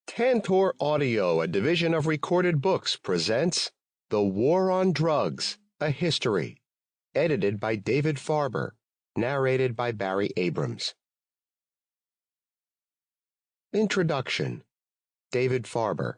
Tantor Audio, a division of Recorded Books, presents The War on Drugs, A History, edited by David Farber, narrated by Barry Abrams. Introduction. David Farber.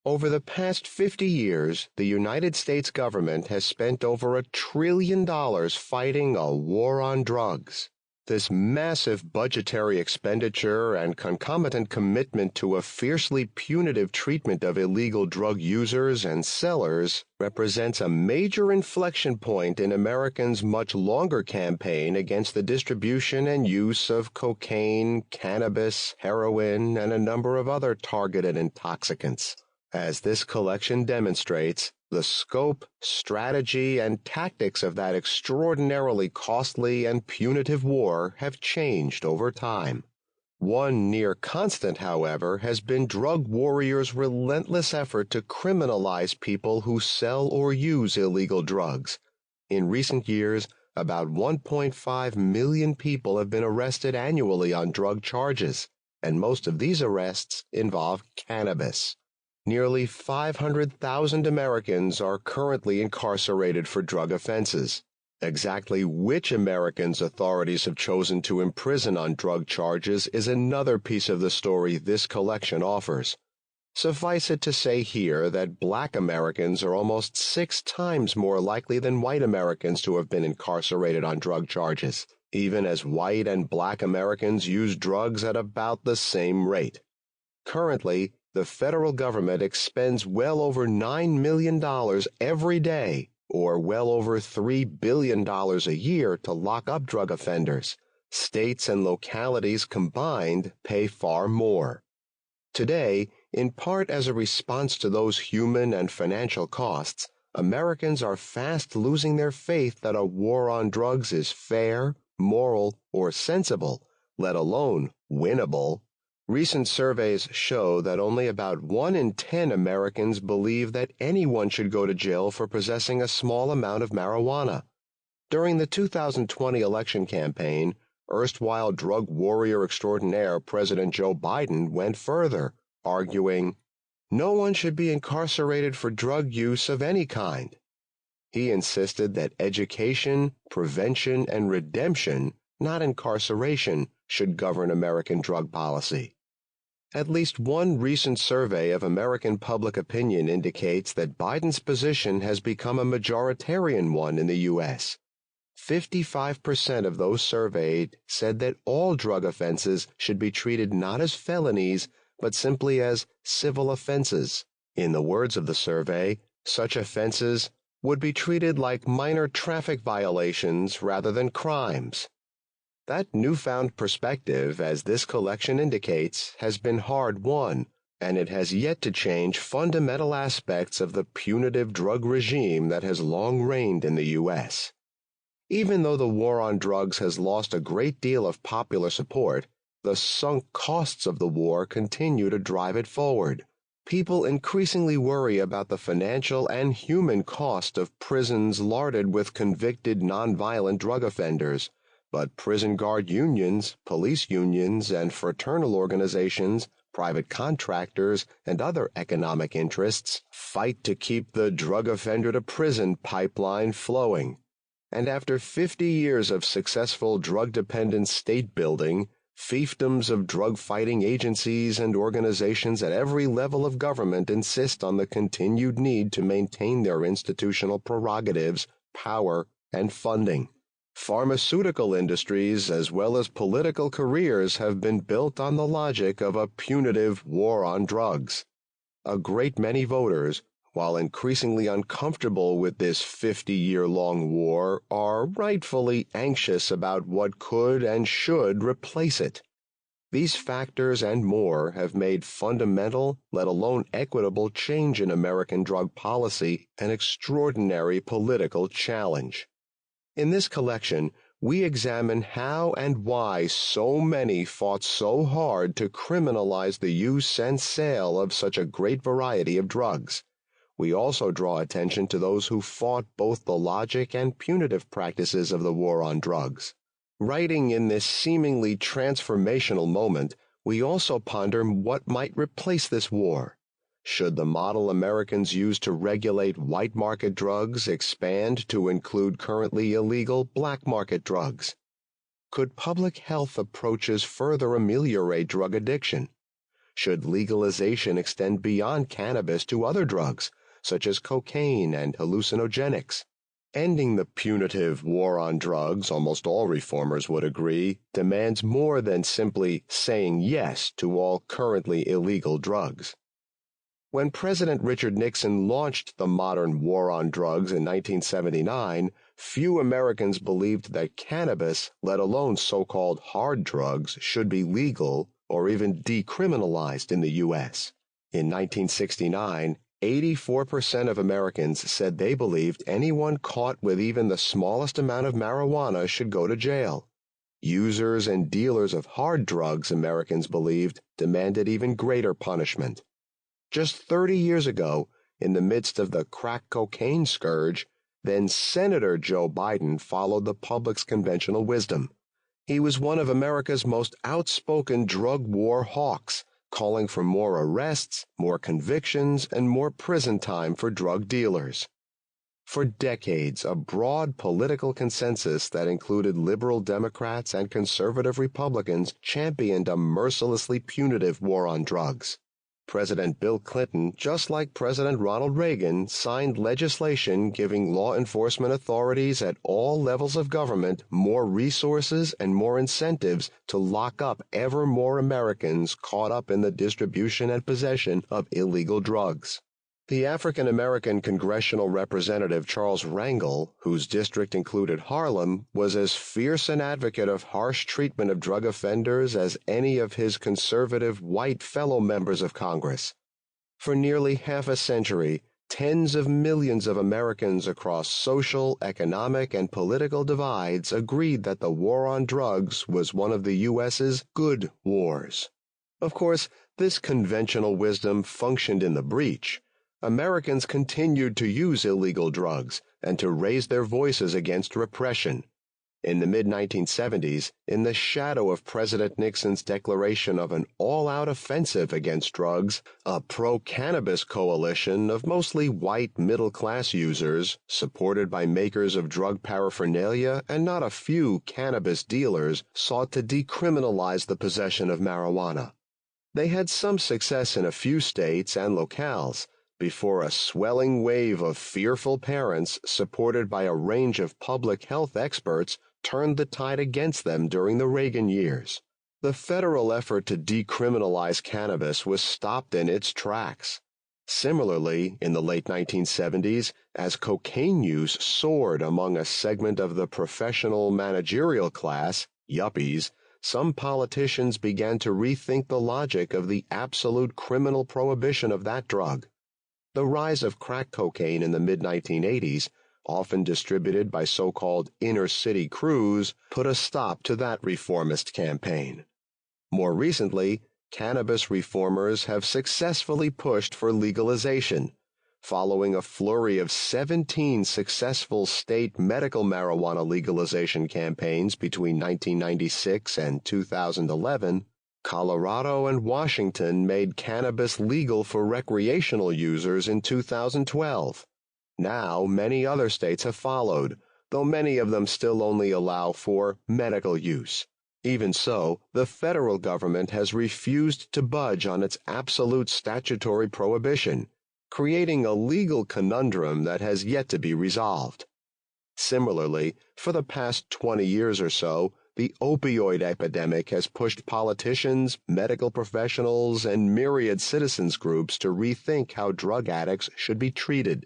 Over the past 50 years, the United States government has spent over $1 trillion fighting a war on drugs. This massive budgetary expenditure and concomitant commitment to a fiercely punitive treatment of illegal drug users and sellers represents a major inflection point in Americans' much longer campaign against the distribution and use of cocaine, cannabis, heroin, and a number of other targeted intoxicants. As this collection demonstrates, the scope, strategy, and tactics of that extraordinarily costly and punitive war have changed over time. One near constant, however, has been drug warriors' relentless effort to criminalize people who sell or use illegal drugs. In recent years, about 1.5 million people have been arrested annually on drug charges, and most of these arrests involve cannabis. Nearly 500,000 Americans are currently incarcerated for drug offenses. Exactly which Americans authorities have chosen to imprison on drug charges is another piece of the story this collection offers. Suffice it to say here that Black Americans are almost 6 times more likely than white Americans to have been incarcerated on drug charges, even as white and Black Americans use drugs at about the same rate. Currently, the federal government expends well over $9 million every day, or well over $3 billion a year, to lock up drug offenders. States and localities combined pay far more. Today, in part as a response to those human and financial costs, Americans are fast losing their faith that a war on drugs is fair, moral, or sensible, let alone winnable. Recent surveys show that only about 1 in 10 Americans believe that anyone should go to jail for possessing a small amount of marijuana. During the 2020 election campaign, erstwhile drug warrior extraordinaire President Joe Biden went further, arguing, "No one should be incarcerated for drug use of any kind." He insisted that education, prevention, and redemption, not incarceration, should govern American drug policy. At least one recent survey of American public opinion indicates that Biden's position has become a majoritarian one in the U.S. 55% of those surveyed said that all drug offenses should be treated not as felonies, but simply as civil offenses. In the words of the survey, such offenses would be treated like minor traffic violations rather than crimes. That newfound perspective, as this collection indicates, has been hard-won, and it has yet to change fundamental aspects of the punitive drug regime that has long reigned in the U.S. Even though the war on drugs has lost a great deal of popular support, the sunk costs of the war continue to drive it forward. People increasingly worry about the financial and human cost of prisons larded with convicted nonviolent drug offenders. But prison guard unions, police unions, and fraternal organizations, private contractors, and other economic interests fight to keep the drug offender to prison pipeline flowing. And after 50 years of successful drug-dependent state building, fiefdoms of drug-fighting agencies and organizations at every level of government insist on the continued need to maintain their institutional prerogatives, power, and funding. Pharmaceutical industries as well as political careers have been built on the logic of a punitive war on drugs. A great many voters, while increasingly uncomfortable with this 50-year-long war, are rightfully anxious about what could and should replace it. These factors and more have made fundamental, let alone equitable, change in American drug policy an extraordinary political challenge. In this collection, we examine how and why so many fought so hard to criminalize the use and sale of such a great variety of drugs. We also draw attention to those who fought both the logic and punitive practices of the war on drugs. Writing in this seemingly transformational moment, We also ponder what might replace this war. Should the model Americans use to regulate white market drugs expand to include currently illegal black market drugs? Could public health approaches further ameliorate drug addiction? Should legalization extend beyond cannabis to other drugs, such as cocaine and hallucinogenics? Ending the punitive war on drugs, almost all reformers would agree, demands more than simply saying yes to all currently illegal drugs. When President Richard Nixon launched the modern war on drugs in 1979, few Americans believed that cannabis, let alone so-called hard drugs, should be legal or even decriminalized in the U.S. In 1969, 84% of Americans said they believed anyone caught with even the smallest amount of marijuana should go to jail. Users and dealers of hard drugs, Americans believed, demanded even greater punishment. Just 30 years ago, in the midst of the crack cocaine scourge, then Senator Joe Biden followed the public's conventional wisdom. He was one of America's most outspoken drug war hawks, calling for more arrests, more convictions, and more prison time for drug dealers. For decades, a broad political consensus that included liberal Democrats and conservative Republicans championed a mercilessly punitive war on drugs. President Bill Clinton, just like President Ronald Reagan, signed legislation giving law enforcement authorities at all levels of government more resources and more incentives to lock up ever more Americans caught up in the distribution and possession of illegal drugs. The African-American congressional representative Charles Rangel, whose district included Harlem, was as fierce an advocate of harsh treatment of drug offenders as any of his conservative white fellow members of Congress. For nearly half a century, tens of millions of Americans across social, economic, and political divides agreed that the war on drugs was one of the U.S.'s good wars. Of course, this conventional wisdom functioned in the breach. Americans continued to use illegal drugs and to raise their voices against repression. In the mid-1970s, in the shadow of President Nixon's declaration of an all-out offensive against drugs, a pro-cannabis coalition of mostly white middle-class users, supported by makers of drug paraphernalia and not a few cannabis dealers, sought to decriminalize the possession of marijuana. They had some success in a few states and locales, before a swelling wave of fearful parents, supported by a range of public health experts, turned the tide against them during the Reagan years. The federal effort to decriminalize cannabis was stopped in its tracks. Similarly, in the late 1970s, as cocaine use soared among a segment of the professional managerial class, yuppies, some politicians began to rethink the logic of the absolute criminal prohibition of that drug. The rise of crack cocaine in the mid-1980s, often distributed by so-called inner-city crews, put a stop to that reformist campaign. More recently, cannabis reformers have successfully pushed for legalization, following a flurry of 17 successful state medical marijuana legalization campaigns between 1996 and 2011. Colorado and Washington made cannabis legal for recreational users in 2012. Now, many other states have followed, though many of them still only allow for medical use. Even so, the federal government has refused to budge on its absolute statutory prohibition, creating a legal conundrum that has yet to be resolved. Similarly, for the past 20 years or so, the opioid epidemic has pushed politicians, medical professionals, and myriad citizens groups to rethink how drug addicts should be treated.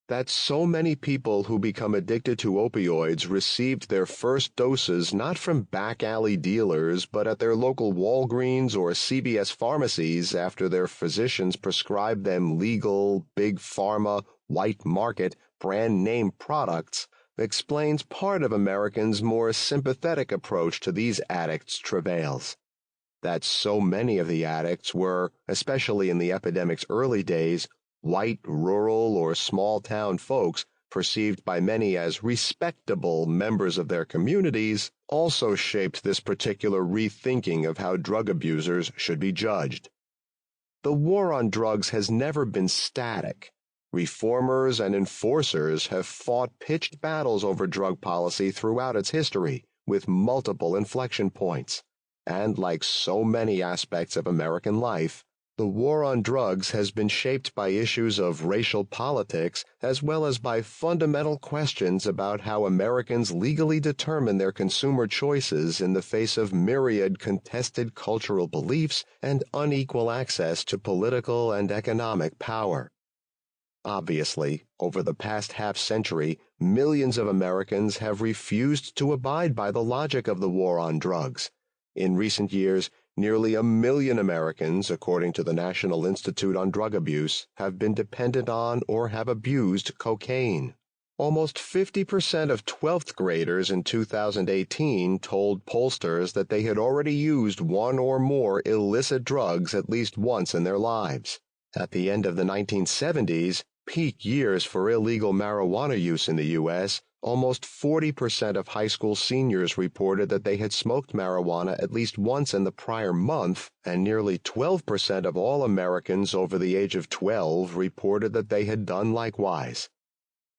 That so many people who become addicted to opioids received their first doses not from back-alley dealers but at their local Walgreens or CVS pharmacies after their physicians prescribed them legal, big pharma, white market, brand-name products explains part of Americans' more sympathetic approach to these addicts' travails. That so many of the addicts were, especially in the epidemic's early days, white, rural, or small-town folks perceived by many as respectable members of their communities, also shaped this particular rethinking of how drug abusers should be judged. The war on drugs has never been static. Reformers and enforcers have fought pitched battles over drug policy throughout its history, with multiple inflection points. And like so many aspects of American life, the war on drugs has been shaped by issues of racial politics as well as by fundamental questions about how Americans legally determine their consumer choices in the face of myriad contested cultural beliefs and unequal access to political and economic power. Obviously, over the past half-century, millions of Americans have refused to abide by the logic of the war on drugs. In recent years, nearly 1 million Americans, according to the National Institute on Drug Abuse, have been dependent on or have abused cocaine. Almost 50% of 12th graders in 2018 told pollsters that they had already used one or more illicit drugs at least once in their lives. At the end of the 1970s, peak years for illegal marijuana use in the U.S., almost 40% of high school seniors reported that they had smoked marijuana at least once in the prior month, and nearly 12% of all Americans over the age of 12 reported that they had done likewise.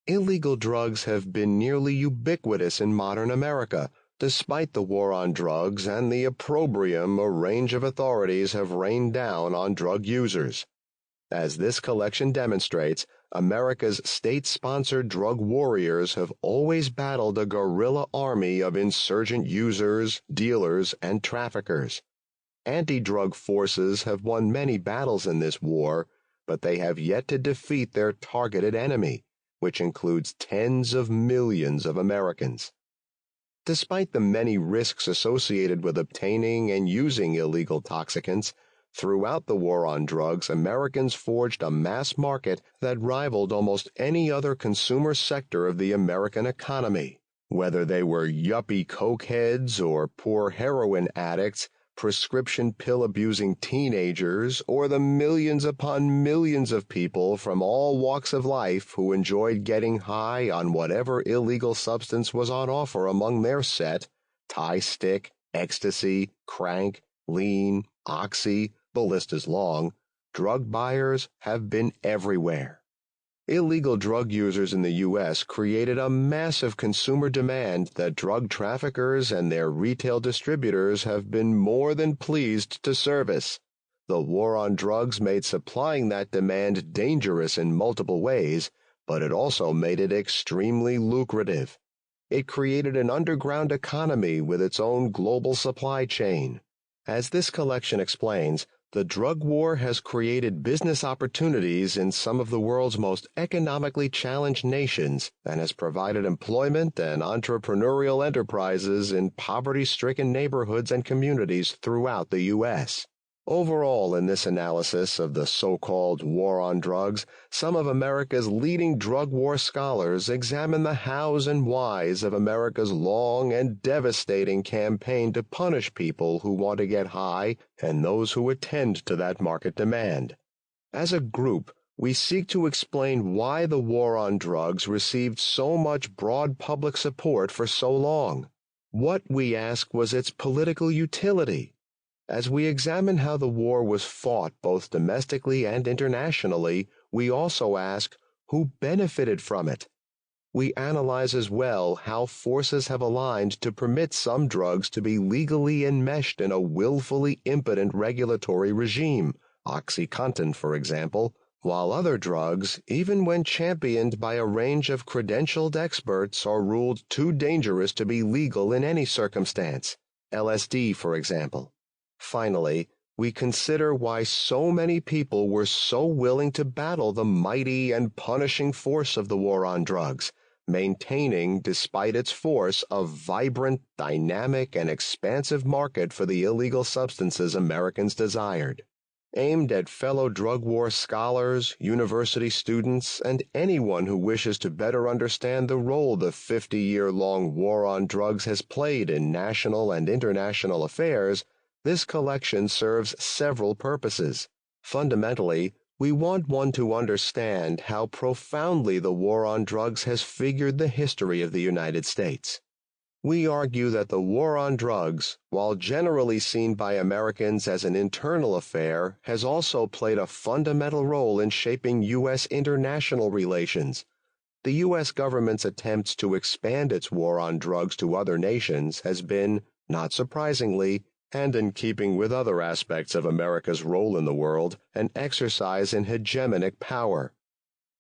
Illegal drugs have been nearly ubiquitous in modern America, despite the war on drugs and the opprobrium a range of authorities have rained down on drug users. As this collection demonstrates, America's state-sponsored drug warriors have always battled a guerrilla army of insurgent users, dealers, and traffickers. Anti-drug forces have won many battles in this war, but they have yet to defeat their targeted enemy, which includes tens of millions of Americans. Despite the many risks associated with obtaining and using illegal toxicants, throughout the war on drugs, Americans forged a mass market that rivaled almost any other consumer sector of the American economy. Whether they were yuppie cokeheads or poor heroin addicts, prescription pill-abusing teenagers, or the millions upon millions of people from all walks of life who enjoyed getting high on whatever illegal substance was on offer among their set, Thai stick, ecstasy, crank, lean, oxy, the list is long, drug buyers have been everywhere. Illegal drug users in the U.S. created a massive consumer demand that drug traffickers and their retail distributors have been more than pleased to service. The war on drugs made supplying that demand dangerous in multiple ways, but it also made it extremely lucrative. It created an underground economy with its own global supply chain. As this collection explains, the drug war has created business opportunities in some of the world's most economically challenged nations and has provided employment and entrepreneurial enterprises in poverty-stricken neighborhoods and communities throughout the U.S. Overall, in this analysis of the so-called war on drugs, some of America's leading drug war scholars examine the hows and whys of America's long and devastating campaign to punish people who want to get high and those who attend to that market demand. As a group, we seek to explain why the war on drugs received so much broad public support for so long. What, we ask, was its political utility? As we examine how the war was fought both domestically and internationally, we also ask, who benefited from it? We analyze as well how forces have aligned to permit some drugs to be legally enmeshed in a willfully impotent regulatory regime, OxyContin, for example, while other drugs, even when championed by a range of credentialed experts, are ruled too dangerous to be legal in any circumstance, LSD, for example. Finally, we consider why so many people were so willing to battle the mighty and punishing force of the war on drugs, maintaining, despite its force, a vibrant, dynamic, and expansive market for the illegal substances Americans desired. Aimed at fellow drug war scholars, university students, and anyone who wishes to better understand the role the 50-year-long war on drugs has played in national and international affairs, this collection serves several purposes. Fundamentally, We want one to understand how profoundly the war on drugs has figured the history of the United States. We argue that the war on drugs, while generally seen by Americans as an internal affair, has also played a fundamental role in shaping U.S. international relations. The U.S. government's attempts to expand its war on drugs to other nations has been, not surprisingly, and in keeping with other aspects of America's role in the world, an exercise in hegemonic power.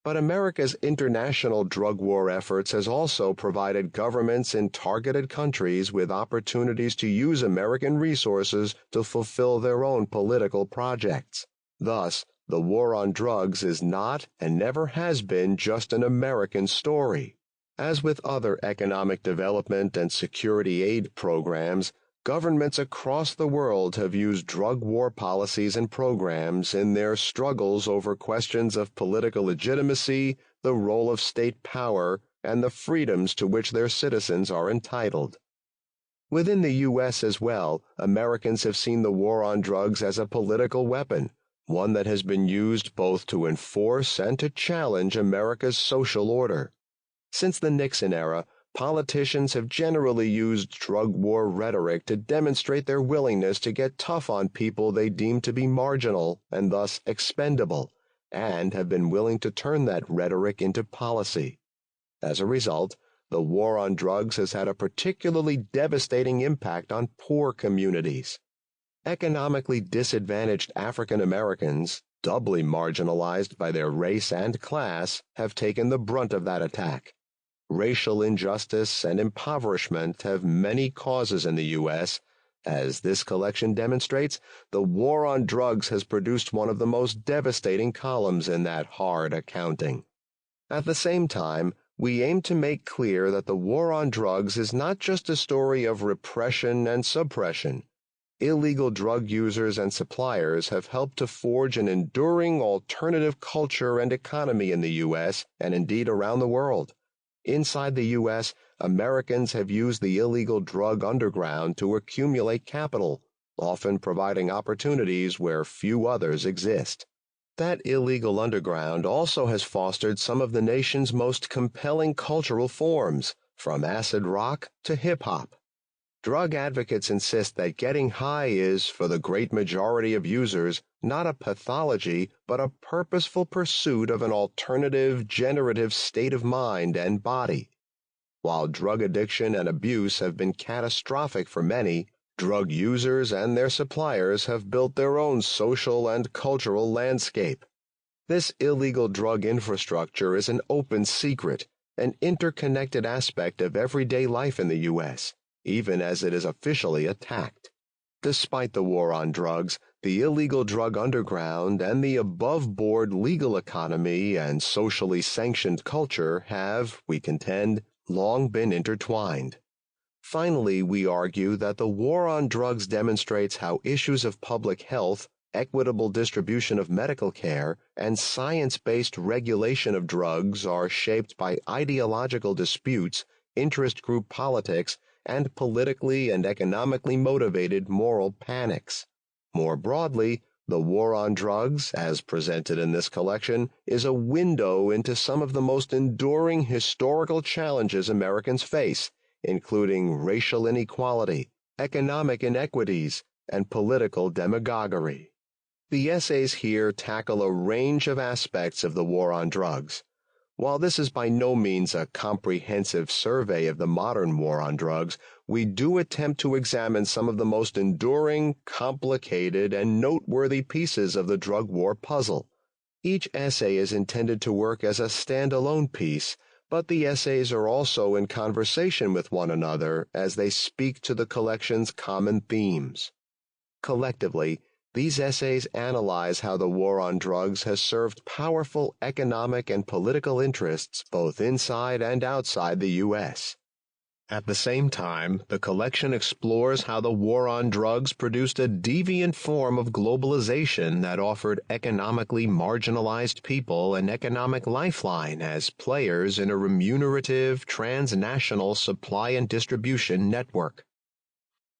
But America's international drug war efforts has also provided governments in targeted countries with opportunities to use American resources to fulfill their own political projects. Thus, the war on drugs is not and never has been just an American story. As with other economic development and security aid programs, governments across the world have used drug war policies and programs in their struggles over questions of political legitimacy, the role of state power, and the freedoms to which their citizens are entitled. Within the U.S. as well, Americans have seen the war on drugs as a political weapon, one that has been used both to enforce and to challenge America's social order. Since the Nixon era, politicians have generally used drug war rhetoric to demonstrate their willingness to get tough on people they deem to be marginal and thus expendable, and have been willing to turn that rhetoric into policy. As a result, the war on drugs has had a particularly devastating impact on poor communities. Economically disadvantaged African Americans, doubly marginalized by their race and class, have taken the brunt of that attack. Racial injustice and impoverishment have many causes in the U.S. As this collection demonstrates, the war on drugs has produced one of the most devastating columns in that hard accounting. At the same time, we aim to make clear that the war on drugs is not just a story of repression and suppression. Illegal drug users and suppliers have helped to forge an enduring alternative culture and economy in the U.S. and indeed around the world. Inside the U.S., Americans have used the illegal drug underground to accumulate capital, often providing opportunities where few others exist. That illegal underground also has fostered some of the nation's most compelling cultural forms, from acid rock to hip-hop. Drug advocates insist that getting high is, for the great majority of users, not a pathology, but a purposeful pursuit of an alternative, generative state of mind and body. While drug addiction and abuse have been catastrophic for many, drug users and their suppliers have built their own social and cultural landscape. This illegal drug infrastructure is an open secret, an interconnected aspect of everyday life in the U.S., even as it is officially attacked. Despite the war on drugs, the illegal drug underground and the above-board legal economy and socially sanctioned culture have, we contend, long been intertwined. Finally, we argue that the war on drugs demonstrates how issues of public health, equitable distribution of medical care, and science-based regulation of drugs are shaped by ideological disputes, interest group politics, and politically and economically motivated moral panics. More broadly, the war on drugs, as presented in this collection, is a window into some of the most enduring historical challenges Americans face, including racial inequality, economic inequities, and political demagoguery. The essays here tackle a range of aspects of the war on drugs. While this is by no means a comprehensive survey of the modern war on drugs, we do attempt to examine some of the most enduring, complicated, and noteworthy pieces of the drug war puzzle. Each essay is intended to work as a standalone piece, but the essays are also in conversation with one another as they speak to the collection's common themes. Collectively, these essays analyze how the war on drugs has served powerful economic and political interests both inside and outside the U.S. At the same time, the collection explores how the war on drugs produced a deviant form of globalization that offered economically marginalized people an economic lifeline as players in a remunerative, transnational supply and distribution network.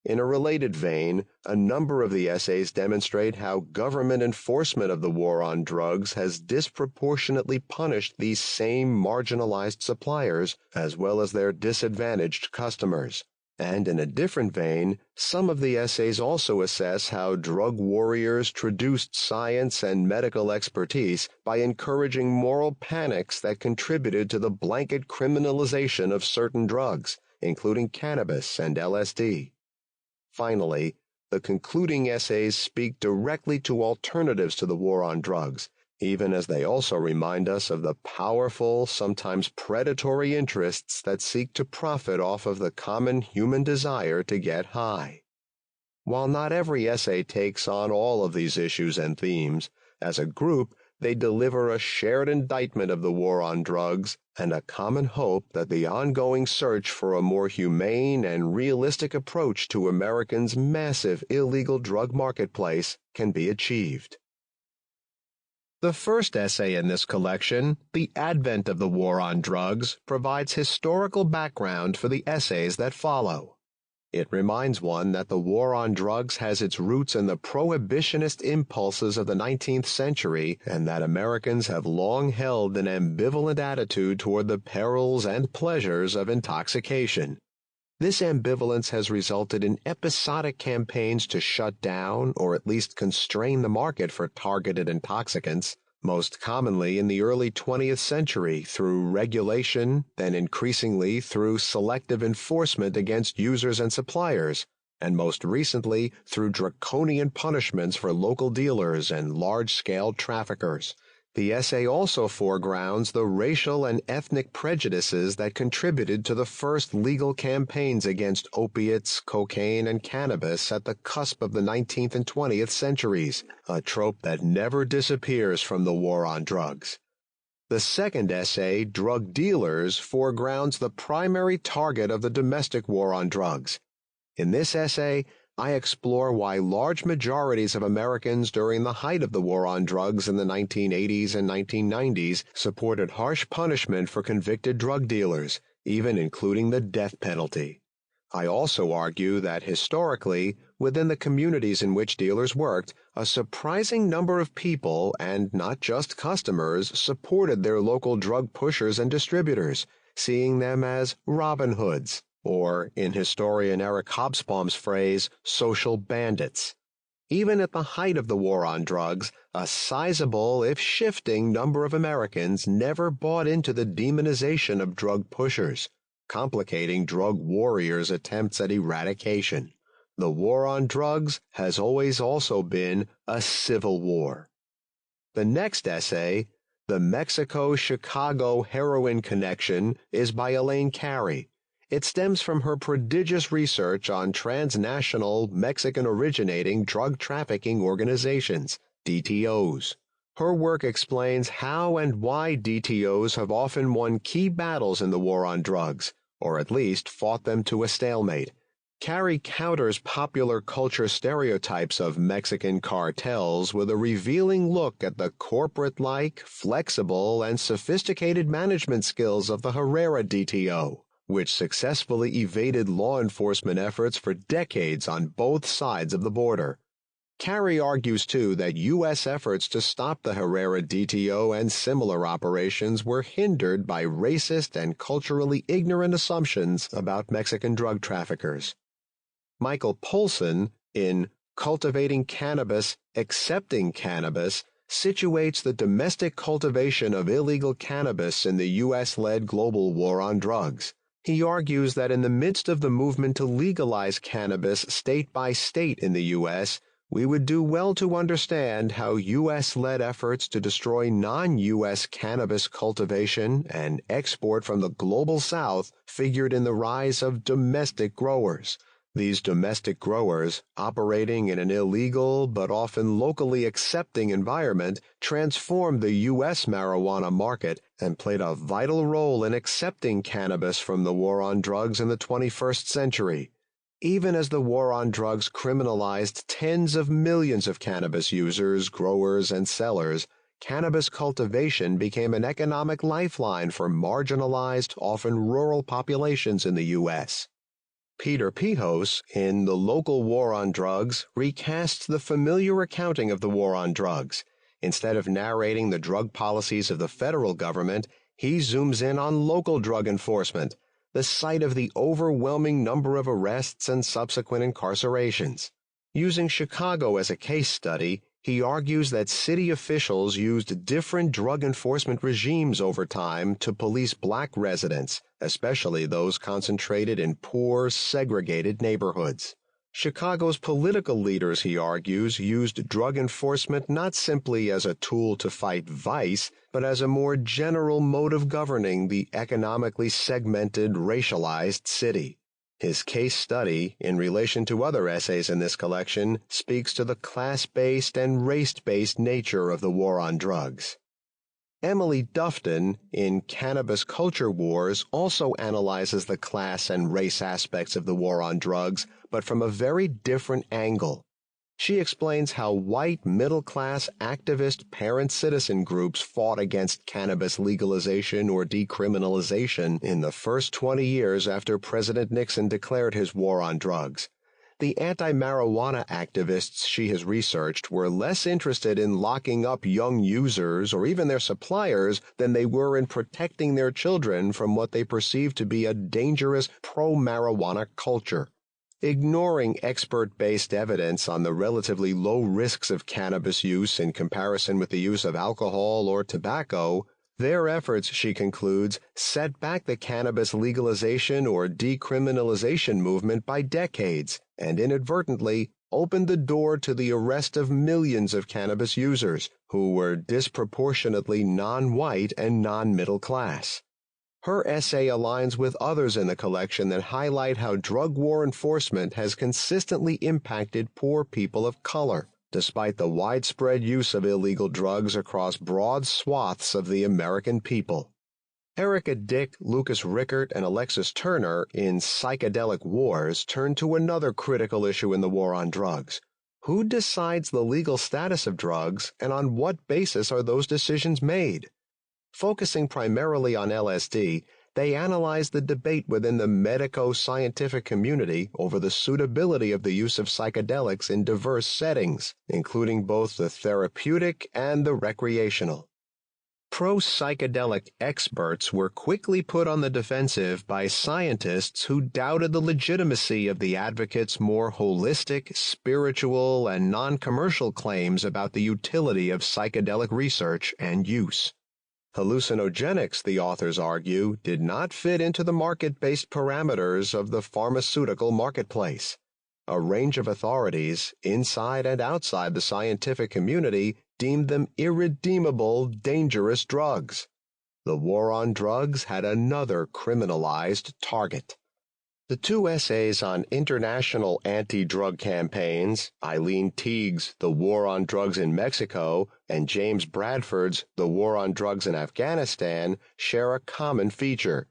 In a related vein, a number of the essays demonstrate how government enforcement of the war on drugs has disproportionately punished these same marginalized suppliers as well as their disadvantaged customers. And in a different vein, some of the essays also assess how drug warriors traduced science and medical expertise by encouraging moral panics that contributed to the blanket criminalization of certain drugs, including cannabis and LSD. Finally, the concluding essays speak directly to alternatives to the war on drugs, even as they also remind us of the powerful, sometimes predatory interests that seek to profit off of the common human desire to get high. While not every essay takes on all of these issues and themes, as a group, they deliver a shared indictment of the war on drugs and a common hope that the ongoing search for a more humane and realistic approach to Americans' massive illegal drug marketplace can be achieved. The first essay in this collection, The Advent of the War on Drugs, provides historical background for the essays that follow. It reminds one that the war on drugs has its roots in the prohibitionist impulses of the 19th century and that Americans have long held an ambivalent attitude toward the perils and pleasures of intoxication. This ambivalence has resulted in episodic campaigns to shut down or at least constrain the market for targeted intoxicants, most commonly in the early 20th century through regulation, then increasingly through selective enforcement against users and suppliers, and most recently through draconian punishments for local dealers and large-scale traffickers. The essay also foregrounds the racial and ethnic prejudices that contributed to the first legal campaigns against opiates, cocaine, and cannabis at the cusp of the 19th and 20th centuries, a trope that never disappears from the war on drugs. The second essay, Drug Dealers, foregrounds the primary target of the domestic war on drugs. In this essay, I explore why large majorities of Americans during the height of the war on drugs in the 1980s and 1990s supported harsh punishment for convicted drug dealers, even including the death penalty. I also argue that historically, within the communities in which dealers worked, a surprising number of people, and not just customers, supported their local drug pushers and distributors, seeing them as Robin Hoods, or, in historian Eric Hobsbawm's phrase, social bandits. Even at the height of the war on drugs, a sizable, if shifting, number of Americans never bought into the demonization of drug pushers, complicating drug warriors' attempts at eradication. The war on drugs has always also been a civil war. The next essay, The Mexico-Chicago Heroin Connection, is by Elaine Carey. It stems from her prodigious research on transnational, Mexican-originating drug trafficking organizations, DTOs. Her work explains how and why DTOs have often won key battles in the war on drugs, or at least fought them to a stalemate. Carey counters popular culture stereotypes of Mexican cartels with a revealing look at the corporate-like, flexible, and sophisticated management skills of the Herrera DTO, which successfully evaded law enforcement efforts for decades on both sides of the border. Carey argues, too, that U.S. efforts to stop the Herrera DTO and similar operations were hindered by racist and culturally ignorant assumptions about Mexican drug traffickers. Michael Polson, in Cultivating Cannabis, Accepting Cannabis, situates the domestic cultivation of illegal cannabis in the U.S.-led global war on drugs. He argues that in the midst of the movement to legalize cannabis state by state in the U.S., we would do well to understand how U.S.-led efforts to destroy non-U.S. cannabis cultivation and export from the global South figured in the rise of domestic growers. These domestic growers, operating in an illegal but often locally accepting environment, transformed the U.S. marijuana market and played a vital role in accepting cannabis from the war on drugs in the 21st century. Even as the war on drugs criminalized tens of millions of cannabis users, growers, and sellers, cannabis cultivation became an economic lifeline for marginalized, often rural populations in the U.S. Peter Pihos, in The Local War on Drugs, recasts the familiar accounting of the war on drugs. Instead of narrating the drug policies of the federal government, he zooms in on local drug enforcement, the site of the overwhelming number of arrests and subsequent incarcerations. Using Chicago as a case study, he argues that city officials used different drug enforcement regimes over time to police black residents, especially those concentrated in poor, segregated neighborhoods. Chicago's political leaders, he argues, used drug enforcement not simply as a tool to fight vice, but as a more general mode of governing the economically segmented, racialized city. His case study, in relation to other essays in this collection, speaks to the class-based and race-based nature of the war on drugs. Emily Dufton, in Cannabis Culture Wars, also analyzes the class and race aspects of the war on drugs, but from a very different angle. She explains how white, middle-class, activist, parent-citizen groups fought against cannabis legalization or decriminalization in the first 20 years after President Nixon declared his war on drugs. The anti-marijuana activists she has researched were less interested in locking up young users or even their suppliers than they were in protecting their children from what they perceived to be a dangerous pro-marijuana culture. Ignoring expert-based evidence on the relatively low risks of cannabis use in comparison with the use of alcohol or tobacco, their efforts, she concludes, set back the cannabis legalization or decriminalization movement by decades and inadvertently opened the door to the arrest of millions of cannabis users who were disproportionately non-white and non-middle class. Her essay aligns with others in the collection that highlight how drug war enforcement has consistently impacted poor people of color, despite the widespread use of illegal drugs across broad swaths of the American people. Erica Dick, Lucas Rickert, and Alexis Turner, in Psychedelic Wars, turn to another critical issue in the war on drugs. Who decides the legal status of drugs, and on what basis are those decisions made? Focusing primarily on LSD, they analyze the debate within the medico-scientific community over the suitability of the use of psychedelics in diverse settings, including both the therapeutic and the recreational. Pro-psychedelic experts were quickly put on the defensive by scientists who doubted the legitimacy of the advocates' more holistic, spiritual, and non-commercial claims about the utility of psychedelic research and use. Hallucinogenics, the authors argue, did not fit into the market-based parameters of the pharmaceutical marketplace. A range of authorities, inside and outside the scientific community, deemed them irredeemable, dangerous drugs. The war on drugs had another criminalized target. The two essays on international anti-drug campaigns, Eileen Teague's The War on Drugs in Mexico and James Bradford's The War on Drugs in Afghanistan, share a common feature.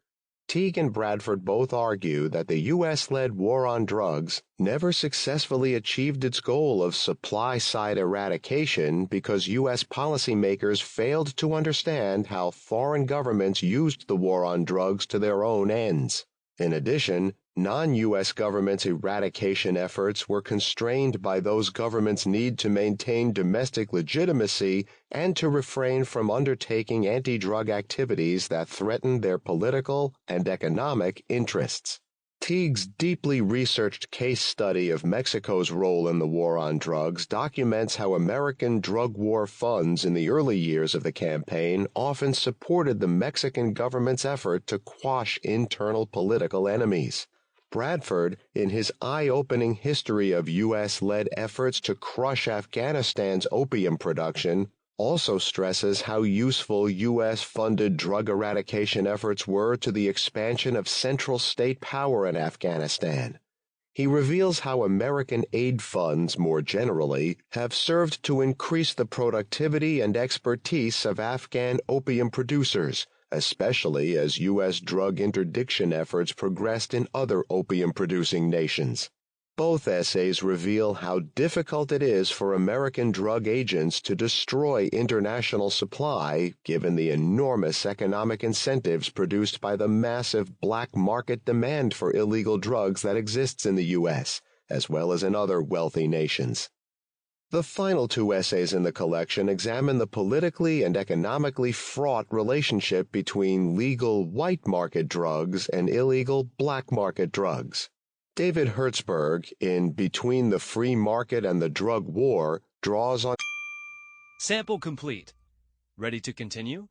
Teague and Bradford both argue that the U.S.-led war on drugs never successfully achieved its goal of supply-side eradication because U.S. policymakers failed to understand how foreign governments used the war on drugs to their own ends. In addition, non-U.S. governments' eradication efforts were constrained by those governments' need to maintain domestic legitimacy and to refrain from undertaking anti-drug activities that threatened their political and economic interests. Teague's deeply researched case study of Mexico's role in the war on drugs documents how American drug war funds in the early years of the campaign often supported the Mexican government's effort to quash internal political enemies. Bradford, in his eye-opening history of U.S.-led efforts to crush Afghanistan's opium production, also stresses how useful U.S.-funded drug eradication efforts were to the expansion of central state power in Afghanistan. He reveals how American aid funds, more generally, have served to increase the productivity and expertise of Afghan opium producers, especially as U.S. drug interdiction efforts progressed in other opium-producing nations. Both essays reveal how difficult it is for American drug agents to destroy international supply given the enormous economic incentives produced by the massive black market demand for illegal drugs that exists in the U.S., as well as in other wealthy nations. The final two essays in the collection examine the politically and economically fraught relationship between legal white market drugs and illegal black market drugs. David Hertzberg, in Between the Free Market and the Drug War, draws on... Sample complete. Ready to continue?